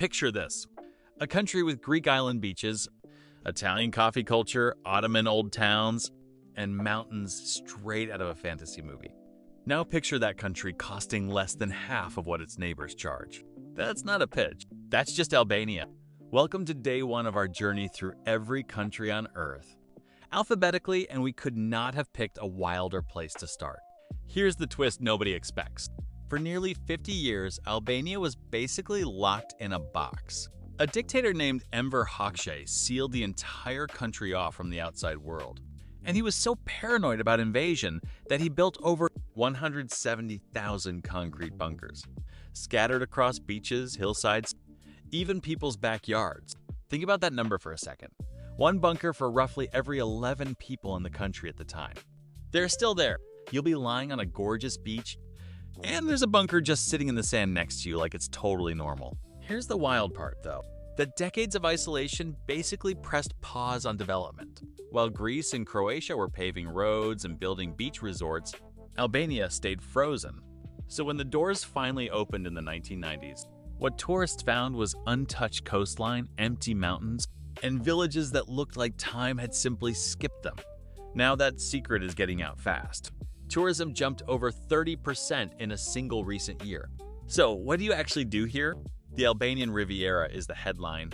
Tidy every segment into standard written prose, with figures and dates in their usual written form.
Picture this: a country with Greek island beaches, Italian coffee culture, Ottoman old towns, and mountains straight out of a fantasy movie. Now picture that country costing less than half of what its neighbors charge. That's not a pitch. That's just Albania. Welcome to day one of our journey through every country on Earth. Alphabetically, and we could not have picked a wilder place to start. Here's the twist nobody expects. For nearly 50 years, Albania was basically locked in a box. A dictator named Enver Hoxha sealed the entire country off from the outside world. And he was so paranoid about invasion that he built over 170,000 concrete bunkers, scattered across beaches, hillsides, even people's backyards. Think about that number for a second. One bunker for roughly every 11 people in the country at the time. They're still there. You'll be lying on a gorgeous beach, and there's a bunker just sitting in the sand next to you like it's totally normal. Here's the wild part, though. The decades of isolation basically pressed pause on development. While Greece and Croatia were paving roads and building beach resorts, Albania stayed frozen. So when the doors finally opened in the 1990s, what tourists found was untouched coastline, empty mountains, and villages that looked like time had simply skipped them. Now that secret is getting out fast. Tourism jumped over 30% in a single recent year. So what do you actually do here? The Albanian Riviera is the headline,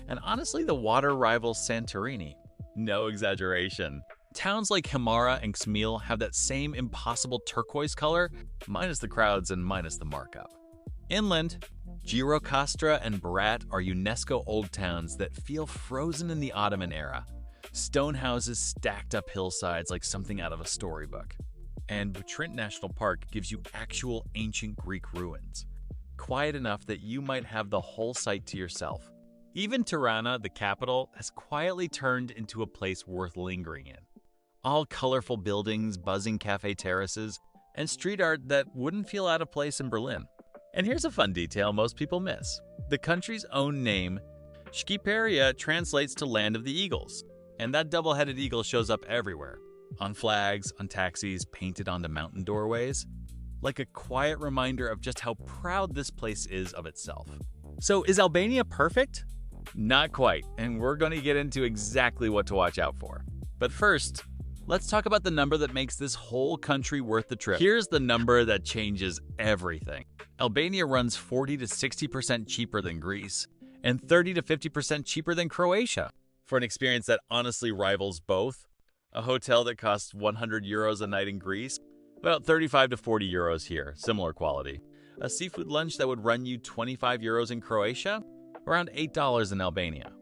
and honestly the water rivals Santorini. No exaggeration. Towns like Himara and Ksamil have that same impossible turquoise color, minus the crowds and minus the markup. Inland, Gjirokastra and Berat are UNESCO old towns that feel frozen in the Ottoman era. Stone houses stacked up hillsides like something out of a storybook. And Butrint National Park gives you actual ancient Greek ruins, quiet enough that you might have the whole site to yourself. Even Tirana, the capital, has quietly turned into a place worth lingering in. All colorful buildings, buzzing cafe terraces, and street art that wouldn't feel out of place in Berlin. And here's a fun detail most people miss. The country's own name, Shqiperia, translates to Land of the Eagles. And that double-headed eagle shows up everywhere. On flags, on taxis, painted onto mountain doorways. Like a quiet reminder of just how proud this place is of itself. So is Albania perfect? Not quite, and we're going to get into exactly what to watch out for. But first, let's talk about the number that makes this whole country worth the trip. Here's the number that changes everything. Albania runs 40 to 60% cheaper than Greece, and 30 to 50% cheaper than Croatia. For an experience that honestly rivals both, a hotel that costs 100 euros a night in Greece, about 35 to 40 euros here, similar quality. A seafood lunch that would run you 25 euros in Croatia, around $8 in Albania.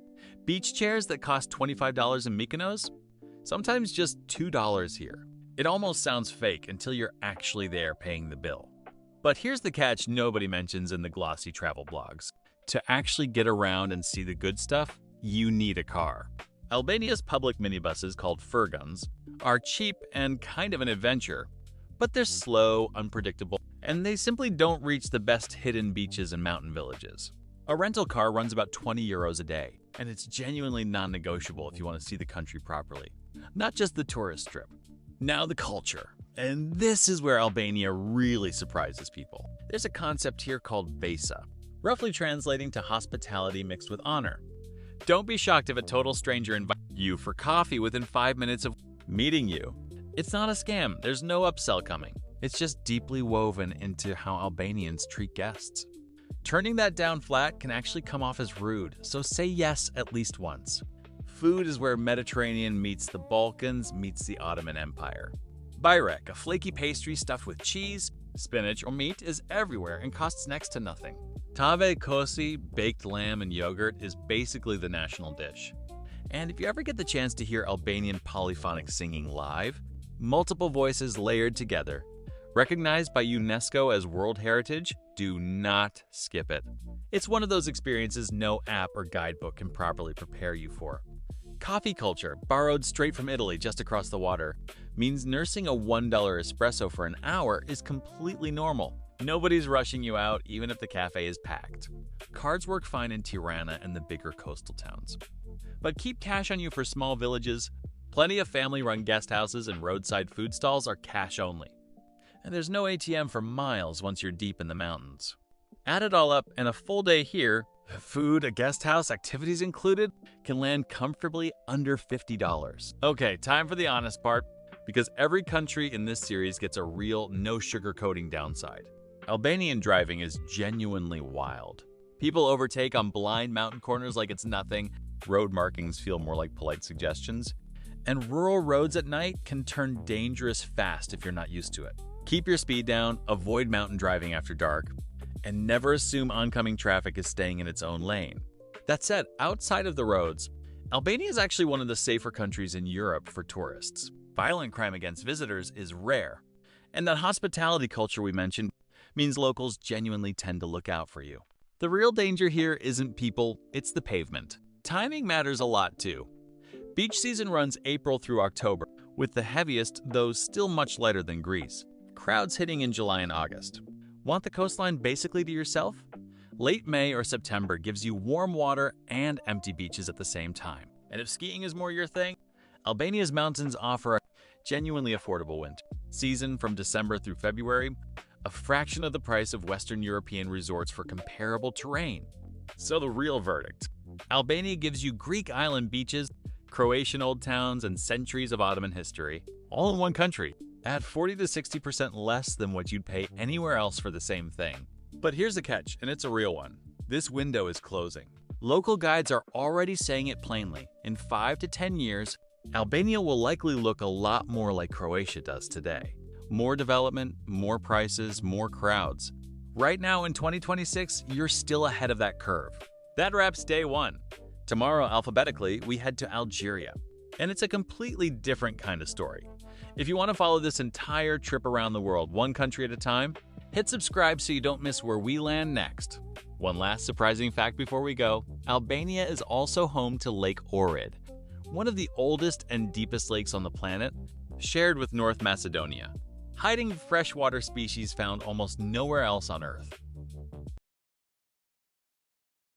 Beach chairs that cost $25 in Mykonos, sometimes just $2 here. It almost sounds fake until you're actually there paying the bill. But here's the catch nobody mentions in the glossy travel blogs. To actually get around and see the good stuff, you need a car. Albania's public minibuses, called furgons, are cheap and kind of an adventure, but they're slow, unpredictable, and they simply don't reach the best hidden beaches and mountain villages. A rental car runs about 20 euros a day, and it's genuinely non-negotiable if you want to see the country properly, not just the tourist trip. Now the culture. And this is where Albania really surprises people. There's a concept here called besa, roughly translating to hospitality mixed with honor. Don't be shocked if a total stranger invites you for coffee within 5 minutes of meeting you. It's not a scam. There's no upsell coming. It's just deeply woven into how Albanians treat guests. Turning that down flat can actually come off as rude, so say yes at least once. Food is where Mediterranean meets the Balkans meets the Ottoman Empire. Byrek, a flaky pastry stuffed with cheese, spinach, or meat, is everywhere and costs next to nothing. Tave kosi, baked lamb and yogurt, is basically the national dish. And if you ever get the chance to hear Albanian polyphonic singing live, multiple voices layered together, recognized by UNESCO as World Heritage, do not skip it. It's one of those experiences no app or guidebook can properly prepare you for. Coffee culture, borrowed straight from Italy just across the water, means nursing a $1 espresso for an hour is completely normal. Nobody's rushing you out, even if the cafe is packed. Cards work fine in Tirana and the bigger coastal towns. But keep cash on you for small villages. Plenty of family-run guest houses and roadside food stalls are cash only. And there's no ATM for miles once you're deep in the mountains. Add it all up, and a full day here Food, a guest house, activities included, can land comfortably under $50. Okay, time for the honest part, because every country in this series gets a real no sugarcoating downside. Albanian driving is genuinely wild. People overtake on blind mountain corners like it's nothing, road markings feel more like polite suggestions, and rural roads at night can turn dangerous fast if you're not used to it. Keep your speed down, avoid mountain driving after dark, and never assume oncoming traffic is staying in its own lane. That said, outside of the roads, Albania is actually one of the safer countries in Europe for tourists. Violent crime against visitors is rare, and that hospitality culture we mentioned means locals genuinely tend to look out for you. The real danger here isn't people, it's the pavement. Timing matters a lot too. Beach season runs April through October, with the heaviest, though still much lighter than Greece. Crowds hitting in July and August. Want the coastline basically to yourself? Late May or September gives you warm water and empty beaches at the same time. And if skiing is more your thing, Albania's mountains offer a genuinely affordable winter season from December through February, a fraction of the price of Western European resorts for comparable terrain. So the real verdict. Albania gives you Greek island beaches, Croatian old towns, and centuries of Ottoman history, all in one country, at 40 to 60% less than what you'd pay anywhere else for the same thing. But here's the catch, and it's a real one. This window is closing. Local guides are already saying it plainly. In 5 to 10 years, Albania will likely look a lot more like Croatia does today. More development, more prices, more crowds. Right now in 2026, you're still ahead of that curve. That wraps day one. Tomorrow, alphabetically, we head to Algeria. And it's a completely different kind of story. If you want to follow this entire trip around the world, one country at a time, hit subscribe so you don't miss where we land next. One last surprising fact before we go, Albania is also home to Lake Ohrid, one of the oldest and deepest lakes on the planet, shared with North Macedonia, hiding freshwater species found almost nowhere else on Earth.